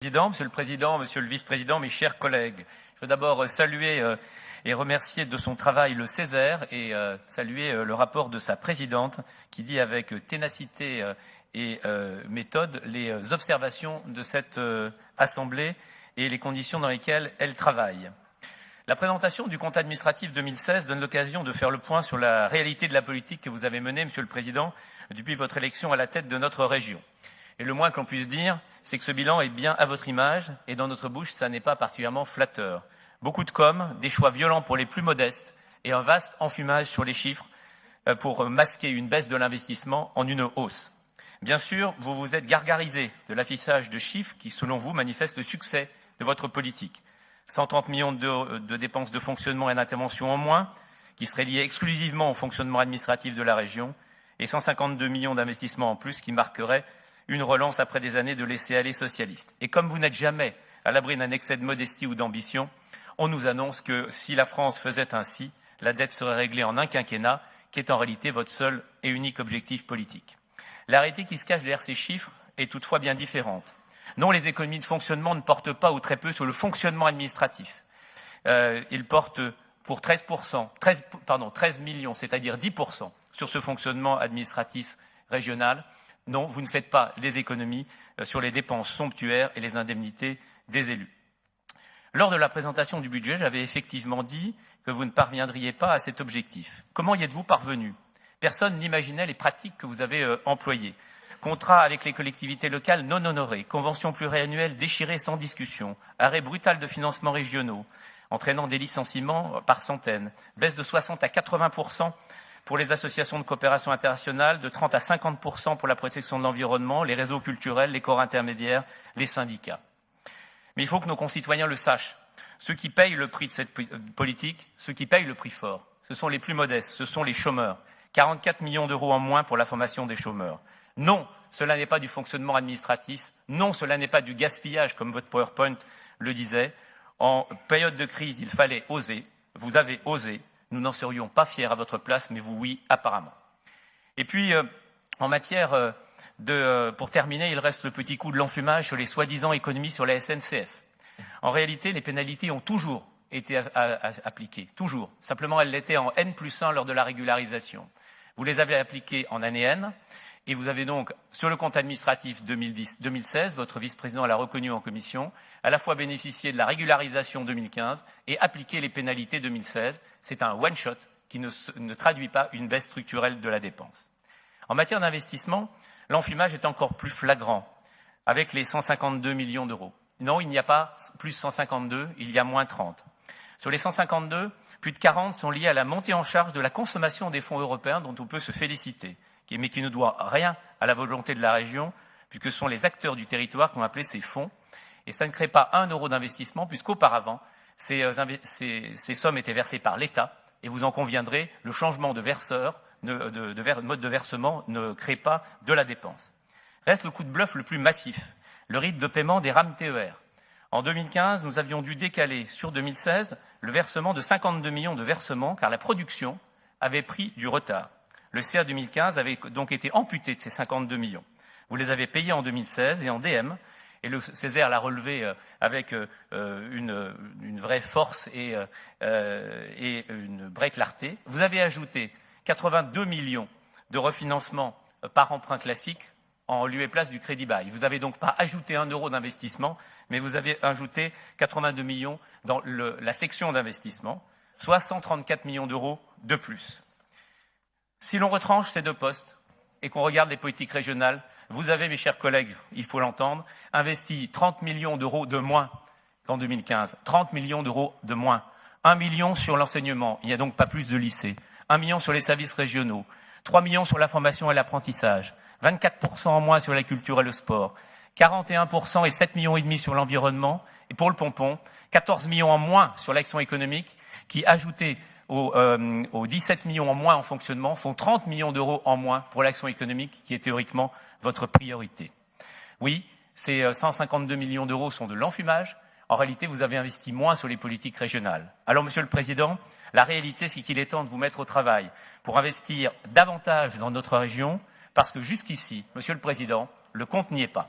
Monsieur le Président, Monsieur le Vice-président, mes chers collègues, je veux d'abord saluer et remercier de son travail le Césaire et saluer le rapport de sa présidente qui dit avec ténacité et méthode les observations de cette Assemblée et les conditions dans lesquelles elle travaille. La présentation du compte administratif 2016 donne l'occasion de faire le point sur la réalité de la politique que vous avez menée, Monsieur le Président, depuis votre élection à la tête de notre région. Et le moins qu'on puisse dire, c'est que ce bilan est bien à votre image, et dans notre bouche, ça n'est pas particulièrement flatteur. Beaucoup de com, des choix violents pour les plus modestes, et un vaste enfumage sur les chiffres pour masquer une baisse de l'investissement en une hausse. Bien sûr, vous vous êtes gargarisé de l'affichage de chiffres qui, selon vous, manifestent le succès de votre politique. 130 millions de dépenses de fonctionnement et d'intervention en moins, qui seraient liées exclusivement au fonctionnement administratif de la région, et 152 millions d'investissements en plus qui marqueraient une relance après des années de laisser-aller socialiste. Et comme vous n'êtes jamais à l'abri d'un excès de modestie ou d'ambition, on nous annonce que si la France faisait ainsi, la dette serait réglée en un quinquennat, qui est en réalité votre seul et unique objectif politique. La réalité qui se cache derrière ces chiffres est toutefois bien différente. Non, les économies de fonctionnement ne portent pas ou très peu sur le fonctionnement administratif. Ils portent pour 13 millions, c'est-à-dire 10% sur ce fonctionnement administratif régional. Non, vous ne faites pas les économies sur les dépenses somptuaires et les indemnités des élus. Lors de la présentation du budget, j'avais effectivement dit que vous ne parviendriez pas à cet objectif. Comment y êtes-vous parvenu? Personne n'imaginait les pratiques que vous avez employées. Contrat avec les collectivités locales non honorés, conventions pluriannuelles déchirées sans discussion, arrêt brutal de financements régionaux, entraînant des licenciements par centaines, baisse de 60 à 80% pour les associations de coopération internationale, de 30 à 50% pour la protection de l'environnement, les réseaux culturels, les corps intermédiaires, les syndicats. Mais il faut que nos concitoyens le sachent. Ceux qui payent le prix de cette politique, ceux qui payent le prix fort, ce sont les plus modestes, ce sont les chômeurs. 44 millions d'euros en moins pour la formation des chômeurs. Non, cela n'est pas du fonctionnement administratif. Non, cela n'est pas du gaspillage, comme votre PowerPoint le disait. En période de crise, il fallait oser. Vous avez osé. Nous n'en serions pas fiers à votre place, mais vous, oui, apparemment. Et puis, en matière pour terminer, il reste le petit coup de l'enfumage sur les soi-disant économies sur la SNCF. En réalité, les pénalités ont toujours été appliquées, toujours. Simplement, elles l'étaient en N+1 lors de la régularisation. Vous les avez appliquées en année N, et vous avez donc, sur le compte administratif 2016, votre vice-président l'a reconnu en commission, à la fois bénéficié de la régularisation 2015 et appliqué les pénalités 2016. C'est un one-shot qui ne traduit pas une baisse structurelle de la dépense. En matière d'investissement, l'enfumage est encore plus flagrant, avec les 152 millions d'euros. Non, il n'y a pas plus 152, il y a moins 30. Sur les 152, plus de 40 sont liés à la montée en charge de la consommation des fonds européens dont on peut se féliciter, mais qui ne doit rien à la volonté de la région, puisque ce sont les acteurs du territoire qui ont appelé ces fonds. Et ça ne crée pas 1 euro d'investissement, puisqu'auparavant, ces sommes étaient versées par l'État. Et vous en conviendrez, le changement de verseur, mode de versement ne crée pas de la dépense. Reste le coup de bluff le plus massif, le rythme de paiement des rames TER. En 2015, nous avions dû décaler sur 2016 le versement de 52 millions de versements, car la production avait pris du retard. Le CA 2015 avait donc été amputé de ces 52 millions. Vous les avez payés en 2016 et en DM, et le Césaire l'a relevé avec une vraie force et une vraie clarté. Vous avez ajouté 82 millions de refinancement par emprunt classique en lieu et place du crédit bail. Vous n'avez donc pas ajouté 1 euro d'investissement, mais vous avez ajouté 82 millions dans la section d'investissement, soit 134 millions d'euros de plus. Si l'on retranche ces deux postes et qu'on regarde les politiques régionales, vous avez, mes chers collègues, il faut l'entendre, investi 30 millions d'euros de moins qu'en 2015. 30 millions d'euros de moins. 1 million sur l'enseignement, il n'y a donc pas plus de lycées. 1 million sur les services régionaux. 3 millions sur la formation et l'apprentissage. 24% en moins sur la culture et le sport. 41% et 7,5 millions sur l'environnement. Et pour le pompon, 14 millions en moins sur l'action économique qui, ajoutés aux 17 millions en moins en fonctionnement, font 30 millions d'euros en moins pour l'action économique qui est théoriquement votre priorité. Oui, ces 152 millions d'euros sont de l'enfumage. En réalité, vous avez investi moins sur les politiques régionales. Alors, Monsieur le Président, la réalité, c'est qu'il est temps de vous mettre au travail pour investir davantage dans notre région, parce que jusqu'ici, Monsieur le Président, le compte n'y est pas.